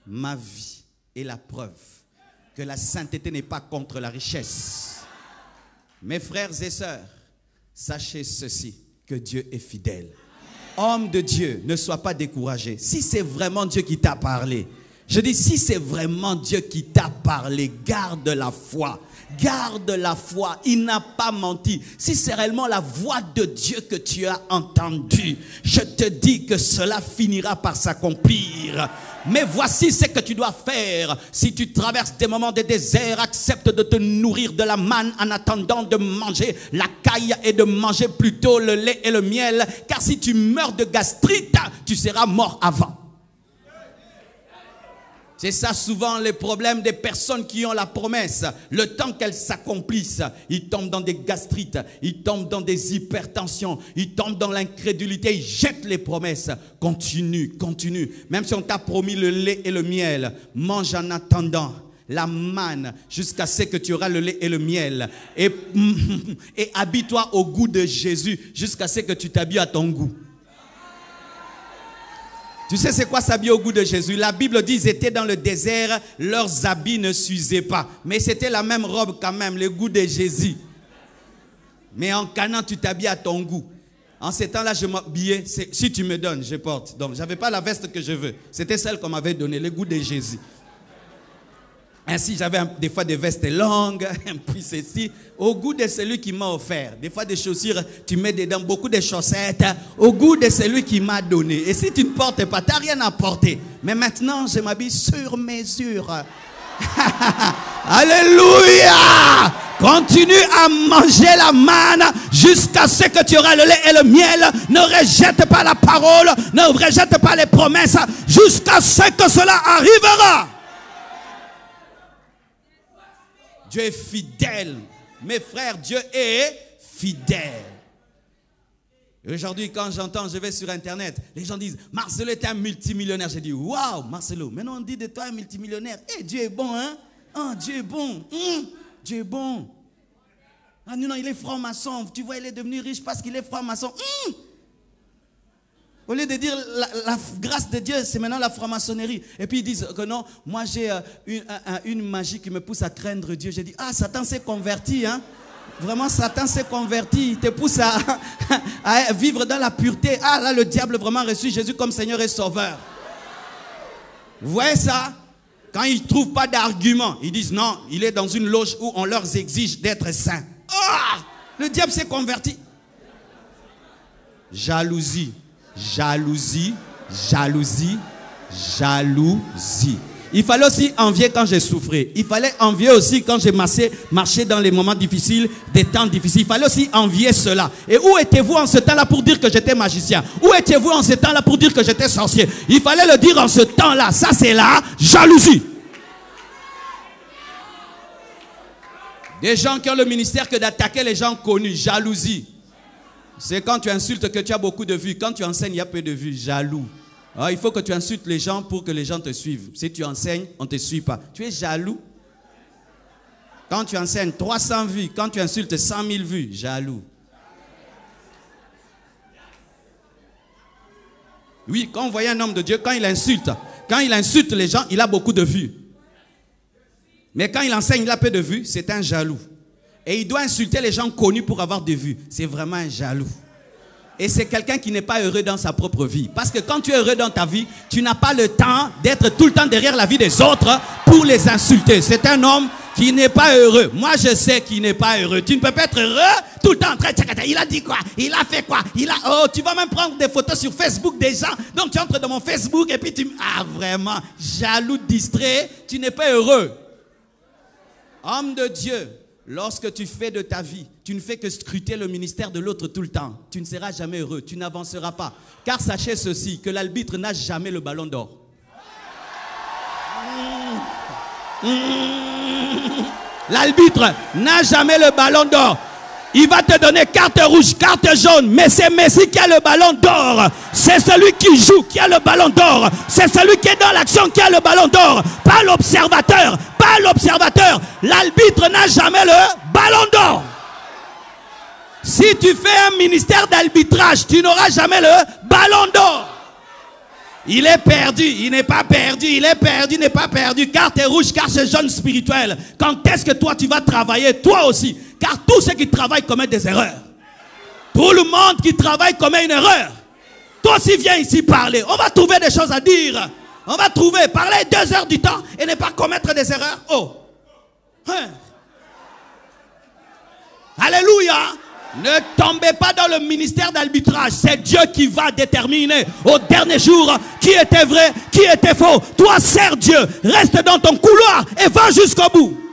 ma vie est la preuve que la sainteté n'est pas contre la richesse. Mes frères et sœurs, sachez ceci, que Dieu est fidèle. Homme de Dieu, ne sois pas découragé. Si c'est vraiment Dieu qui t'a parlé, je dis si c'est vraiment Dieu qui t'a parlé, garde la foi. Garde la foi, il n'a pas menti. Si c'est réellement la voix de Dieu que tu as entendue, je te dis que cela finira par s'accomplir. Mais voici ce que tu dois faire. Si tu traverses des moments de désert, accepte de te nourrir de la manne en attendant de manger la caille et de manger plutôt le lait et le miel. Car si tu meurs de gastrite, tu seras mort avant. C'est ça souvent les problèmes des personnes qui ont la promesse. Le temps qu'elles s'accomplissent, ils tombent dans des gastrites, ils tombent dans des hypertensions, ils tombent dans l'incrédulité, ils jettent les promesses. Continue, continue. Même si on t'a promis le lait et le miel, mange en attendant la manne jusqu'à ce que tu auras le lait et le miel. Et habille-toi au goût de Jésus jusqu'à ce que tu t'habilles à ton goût. Tu sais c'est quoi s'habiller au goût de Jésus? La Bible dit ils étaient dans le désert, leurs habits ne s'usaient pas. Mais c'était la même robe quand même, le goût de Jésus. Mais en Canaan, tu t'habilles à ton goût. En ces temps-là, je m'habillais, si tu me donnes, je porte. Donc, je n'avais pas la veste que je veux. C'était celle qu'on m'avait donnée, le goût de Jésus. Ainsi, j'avais des fois des vestes longues, puis ceci, au goût de celui qui m'a offert. Des fois, des chaussures, tu mets dedans beaucoup de chaussettes, au goût de celui qui m'a donné. Et si tu ne portes pas, tu n'as rien à porter. Mais maintenant, je m'habille sur mesure. Alléluia! Continue à manger la manne jusqu'à ce que tu auras le lait et le miel. Ne rejette pas la parole, ne rejette pas les promesses, jusqu'à ce que cela arrivera. Dieu est fidèle. Mes frères, Dieu est fidèle. Et aujourd'hui, quand j'entends, je vais sur Internet, les gens disent, Marcelo est un multimillionnaire. J'ai dit, waouh, Marcelo, maintenant on dit de toi un multimillionnaire. Eh, Dieu est bon, hein? Oh, Dieu est bon. Dieu est bon. Ah non, il est franc-maçon. Tu vois, il est devenu riche parce qu'il est franc-maçon. Au lieu de dire la grâce de Dieu, c'est maintenant la franc-maçonnerie. Et puis ils disent que non, moi j'ai une magie qui me pousse à craindre Dieu. J'ai dit, ah, Satan s'est converti, hein. Vraiment, Satan s'est converti. Il te pousse à vivre dans la pureté. Ah, là, le diable vraiment reçu Jésus comme Seigneur et Sauveur. Vous voyez ça? Quand ils ne trouvent pas d'argument, ils disent non, il est dans une loge où on leur exige d'être saints. Ah, le diable s'est converti. Jalousie. Jalousie, jalousie, jalousie. Il fallait aussi envier quand j'ai souffré. Il fallait envier aussi quand j'ai marché dans les moments difficiles, des temps difficiles. Il fallait aussi envier cela. Et où étiez-vous en ce temps-là pour dire que j'étais magicien? Où étiez-vous en ce temps-là pour dire que j'étais sorcier? Il fallait le dire en ce temps-là. Ça, c'est la jalousie. Des gens qui ont le ministère que d'attaquer les gens connus. Jalousie. C'est quand tu insultes que tu as beaucoup de vues. Quand tu enseignes, il y a peu de vues. Jaloux. Alors, il faut que tu insultes les gens pour que les gens te suivent. Si tu enseignes, on ne te suit pas. Tu es jaloux. Quand tu enseignes 300 vues, quand tu insultes 100 000 vues, jaloux. Oui, quand on voyait un homme de Dieu, quand il insulte les gens, il a beaucoup de vues. Mais quand il enseigne, il a peu de vues, c'est un jaloux. Et il doit insulter les gens connus pour avoir des vues. C'est vraiment un jaloux. Et c'est quelqu'un qui n'est pas heureux dans sa propre vie. Parce que quand tu es heureux dans ta vie, tu n'as pas le temps d'être tout le temps derrière la vie des autres pour les insulter. C'est un homme qui n'est pas heureux. Moi, je sais qu'il n'est pas heureux. Tu ne peux pas être heureux tout le temps en train de... Il a dit quoi? Il a fait quoi? Oh, tu vas même prendre des photos sur Facebook des gens. Donc, tu entres dans mon Facebook et puis tu... Ah, vraiment, jaloux, distrait, tu n'es pas heureux. Homme de Dieu. Lorsque tu fais de ta vie, tu ne fais que scruter le ministère de l'autre tout le temps. Tu ne seras jamais heureux, tu n'avanceras pas. Car sachez ceci, que l'arbitre n'a jamais le ballon d'or. L'arbitre n'a jamais le ballon d'or. Il va te donner carte rouge, carte jaune, mais c'est Messi qui a le ballon d'or. C'est celui qui joue qui a le ballon d'or. C'est celui qui est dans l'action qui a le ballon d'or. Pas l'observateur, pas l'observateur. L'arbitre n'a jamais le ballon d'or. Si tu fais un ministère d'arbitrage, tu n'auras jamais le ballon d'or. Il est perdu, il n'est pas perdu, il est perdu, il n'est pas perdu. Carte rouge, carte jaune spirituelle. Quand est-ce que toi tu vas travailler? Toi aussi. Car tous ceux qui travaillent commettent des erreurs. Tout le monde qui travaille commet une erreur. Toi aussi viens ici parler. On va trouver des choses à dire. On va trouver, parler 2 heures du temps et ne pas commettre des erreurs. Oh. Hein. Alléluia. Ne tombez pas dans le ministère d'arbitrage. C'est Dieu qui va déterminer au dernier jour qui était vrai, qui était faux. Toi, sers Dieu. Reste dans ton couloir et va jusqu'au bout.